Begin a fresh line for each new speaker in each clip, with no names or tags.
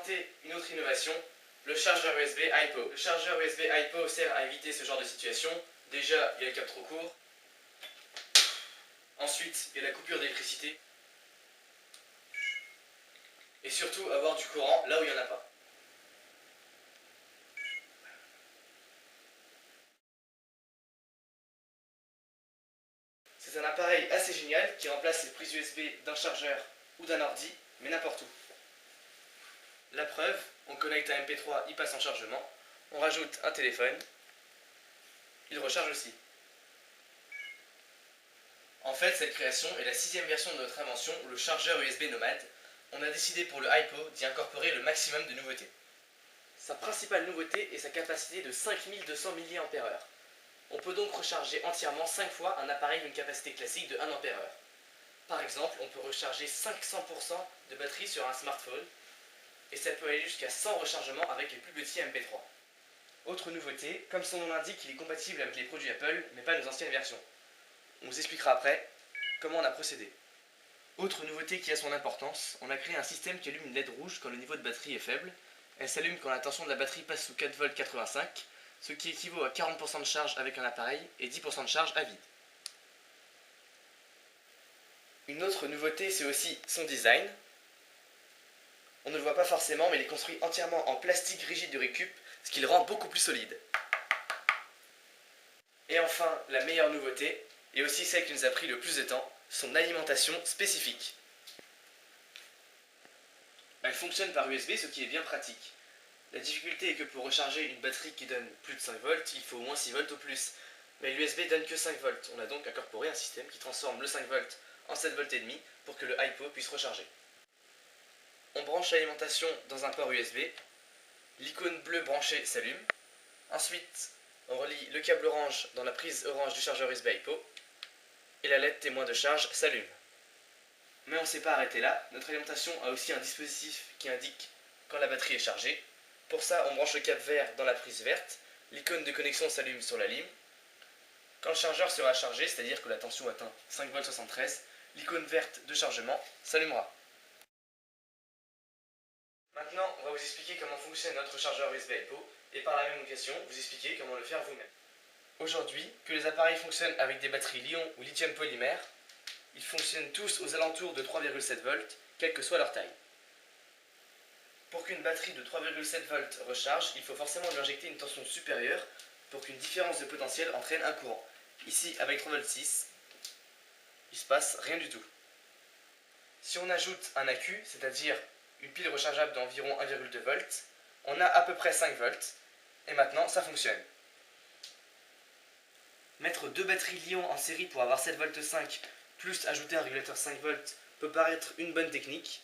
présenter une autre innovation, le chargeur USB iPo. Le chargeur USB iPo sert à éviter ce genre de situation. Déjà, il y a le câble trop court. Ensuite, il y a la coupure d'électricité. Et surtout, avoir du courant là où il n'y en a pas. C'est un appareil assez génial qui remplace les prises USB d'un chargeur ou d'un ordi, mais n'importe où. La preuve, on connecte un MP3, il passe en chargement, on rajoute un téléphone, il recharge aussi. En fait, cette création est la 6e version de notre invention, le chargeur USB nomade. On a décidé pour le iPo d'y incorporer le maximum de nouveautés. Sa principale nouveauté est sa capacité de 5200 mAh. On peut donc recharger entièrement 5 fois un appareil d'une capacité classique de 1 Ah. Par exemple, on peut recharger 500% de batterie sur un smartphone, et ça peut aller jusqu'à 100 rechargements avec les plus petits MP3. Autre nouveauté, comme son nom l'indique, il est compatible avec les produits Apple, mais pas nos anciennes versions. On vous expliquera après comment on a procédé. Autre nouveauté qui a son importance, on a créé un système qui allume une LED rouge quand le niveau de batterie est faible. Elle s'allume quand la tension de la batterie passe sous 4,85 V, ce qui équivaut à 40% de charge avec un appareil et 10% de charge à vide. Une autre nouveauté, c'est aussi son design. On ne le voit pas forcément, mais il est construit entièrement en plastique rigide de récup, ce qui le rend beaucoup plus solide. Et enfin, la meilleure nouveauté, et aussi celle qui nous a pris le plus de temps, son alimentation spécifique. Elle fonctionne par USB, ce qui est bien pratique. La difficulté est que pour recharger une batterie qui donne plus de 5 volts, il faut au moins 6 volts au plus. Mais l'USB donne que 5 volts. On a donc incorporé un système qui transforme le 5 volts en 7 volts et demi pour que le iPo puisse recharger. On branche l'alimentation dans un port USB. L'icône bleue branchée s'allume. Ensuite, on relie le câble orange dans la prise orange du chargeur USB iPo. Et la LED témoin de charge s'allume. Mais on ne s'est pas arrêté là. Notre alimentation a aussi un dispositif qui indique quand la batterie est chargée. Pour ça, on branche le câble vert dans la prise verte. L'icône de connexion s'allume sur la ligne. Quand le chargeur sera chargé, c'est-à-dire que la tension atteint 5,73 V, l'icône verte de chargement s'allumera. Maintenant, on va vous expliquer comment fonctionne notre chargeur USB iPo et par la même occasion, vous expliquer comment le faire vous-même. Aujourd'hui, que les appareils fonctionnent avec des batteries Li-ion ou lithium polymère, ils fonctionnent tous aux alentours de 3,7 volts, quelle que soit leur taille. Pour qu'une batterie de 3,7 volts recharge, il faut forcément lui injecter une tension supérieure pour qu'une différence de potentiel entraîne un courant. Ici, avec 3,6 volts, il ne se passe rien du tout. Si on ajoute un accu, c'est-à-dire une pile rechargeable d'environ 1,2 volts, on a à peu près 5 volts, et maintenant ça fonctionne. Mettre deux batteries Li-ion en série pour avoir 7,5 volts plus ajouter un régulateur 5 volts peut paraître une bonne technique,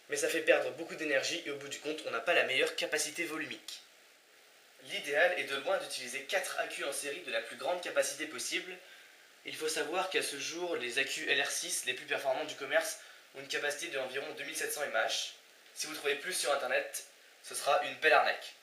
mais ça fait perdre beaucoup d'énergie et au bout du compte, on n'a pas la meilleure capacité volumique. L'idéal est de loin d'utiliser 4 accus en série de la plus grande capacité possible. Il faut savoir qu'à ce jour, les accus LR6 les plus performants du commerce ont une capacité d'environ 2700 mAh. Si vous trouvez plus sur internet, ce sera une belle arnaque.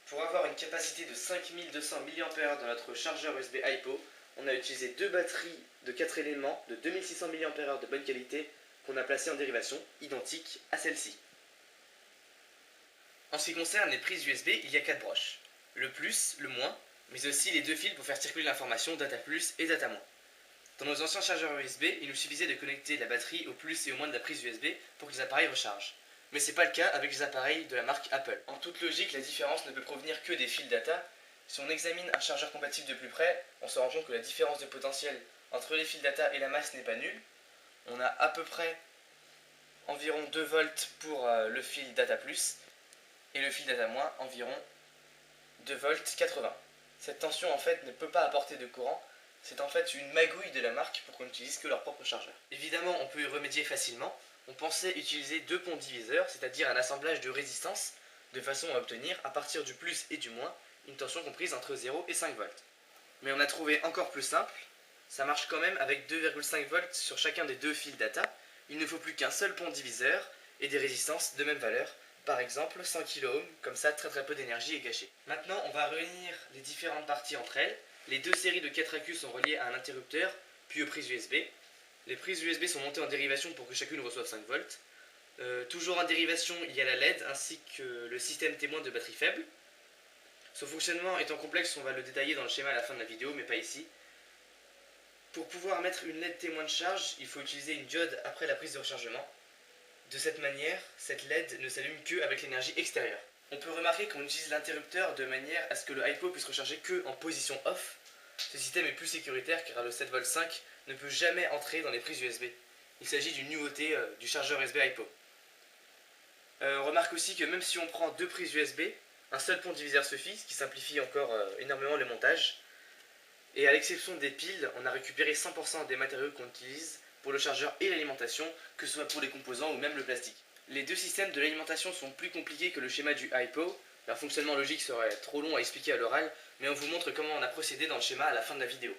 Pour avoir une capacité de 5200 mAh dans notre chargeur USB iPo, on a utilisé deux batteries de 4 éléments de 2600 mAh de bonne qualité qu'on a placées en dérivation, identiques à celle-ci. En ce qui concerne les prises USB, il y a 4 broches. Le plus, le moins, mais aussi les deux fils pour faire circuler l'information data plus et data moins. Dans nos anciens chargeurs USB, il nous suffisait de connecter la batterie au plus et au moins de la prise USB pour que les appareils rechargent. Mais ce n'est pas le cas avec les appareils de la marque Apple. En toute logique, la différence ne peut provenir que des fils data. Si on examine un chargeur compatible de plus près, on se rend compte que la différence de potentiel entre les fils data et la masse n'est pas nulle. On a à peu près environ 2 volts pour le fil data plus et le fil data moins environ 2 volts 80. Cette tension en fait ne peut pas apporter de courant, c'est en fait une magouille de la marque pour qu'on n'utilise que leur propre chargeur. Évidemment, on peut y remédier facilement. On pensait utiliser deux ponts diviseurs, c'est-à-dire un assemblage de résistance, de façon à obtenir, à partir du plus et du moins, une tension comprise entre 0 et 5 volts. Mais on a trouvé encore plus simple, ça marche quand même avec 2,5 volts sur chacun des deux fils data. Il ne faut plus qu'un seul pont diviseur et des résistances de même valeur, par exemple 100 kΩ, comme ça très peu d'énergie est gâchée. Maintenant on va réunir les différentes parties entre elles. Les deux séries de 4 accus sont reliées à un interrupteur, puis aux prises USB. Les prises USB sont montées en dérivation pour que chacune reçoive 5 volts. Toujours en dérivation, il y a la LED ainsi que le système témoin de batterie faible. Son fonctionnement étant complexe, on va le détailler dans le schéma à la fin de la vidéo, mais pas ici. Pour pouvoir mettre une LED témoin de charge, il faut utiliser une diode après la prise de rechargement. De cette manière, cette LED ne s'allume qu'avec l'énergie extérieure. On peut remarquer qu'on utilise l'interrupteur de manière à ce que le hypo puisse recharger que en position off. Ce système est plus sécuritaire car le 7V5 ne peut jamais entrer dans les prises USB. Il s'agit d'une nouveauté du chargeur USB hypo. On remarque aussi que même si on prend deux prises USB, un seul pont diviseur suffit, ce qui simplifie encore énormément le montage. Et à l'exception des piles, on a récupéré 100% des matériaux qu'on utilise pour le chargeur et l'alimentation, que ce soit pour les composants ou même le plastique. Les deux systèmes de l'alimentation sont plus compliqués que le schéma du hypo. Leur fonctionnement logique serait trop long à expliquer à l'oral, mais on vous montre comment on a procédé dans le schéma à la fin de la vidéo.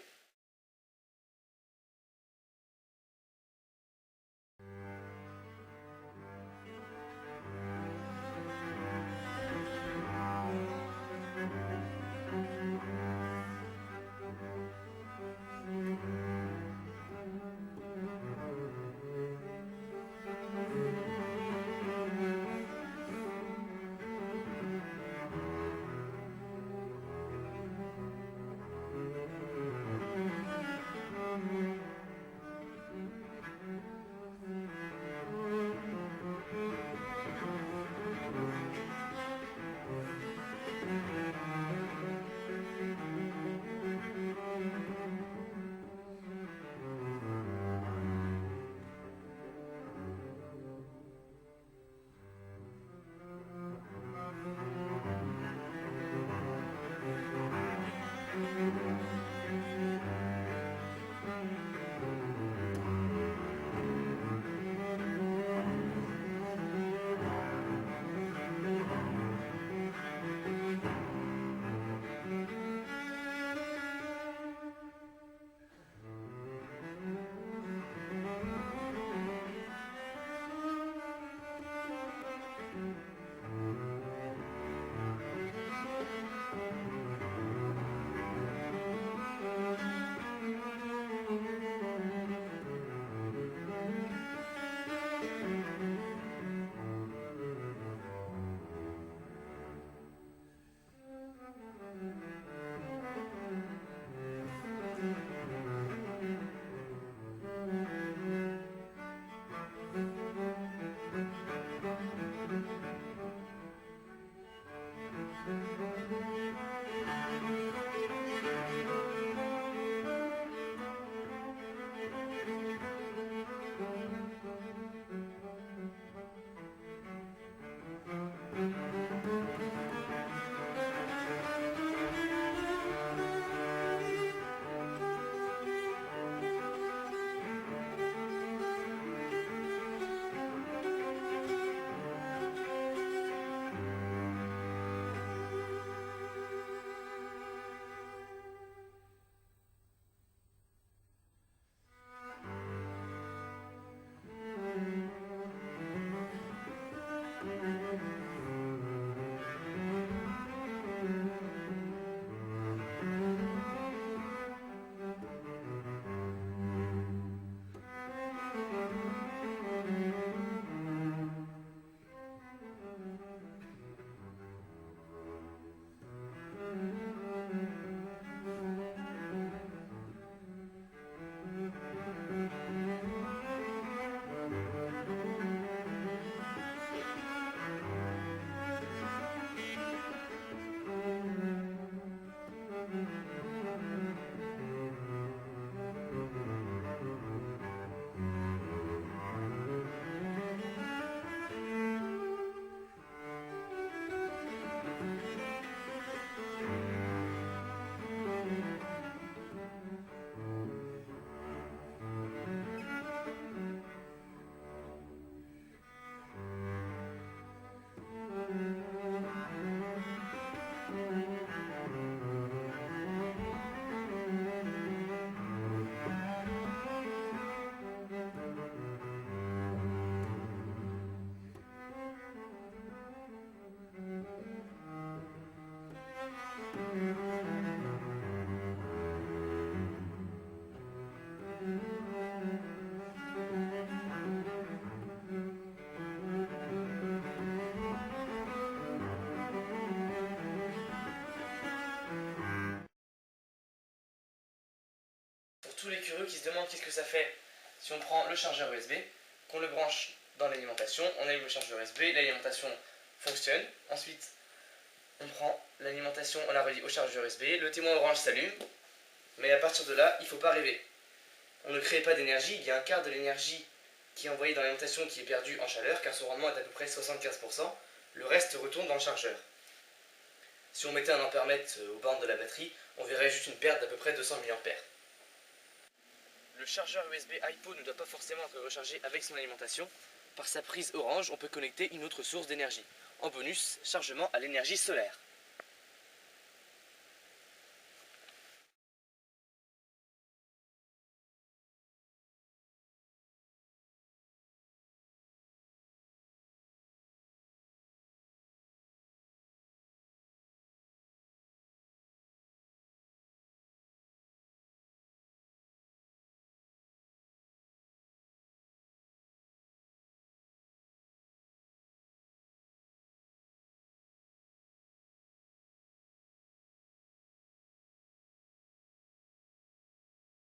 tous les curieux qui se demandent qu'est-ce que ça fait si on prend le chargeur USB, qu'on le branche dans l'alimentation, on allume le chargeur USB, l'alimentation fonctionne. Ensuite, on prend l'alimentation, on la relie au chargeur USB, le témoin orange s'allume, mais à partir de là, il ne faut pas rêver. On ne crée pas d'énergie, il y a un quart de l'énergie qui est envoyée dans l'alimentation qui est perdue en chaleur, car son rendement est à peu près 75%, le reste retourne dans le chargeur. Si on mettait un ampèremètre aux bornes de la batterie, on verrait juste une perte d'à peu près 200 mA. Le chargeur USB iPo ne doit pas forcément être rechargé avec son alimentation. Par sa prise orange, on peut connecter une autre source d'énergie. En bonus, chargement à l'énergie solaire.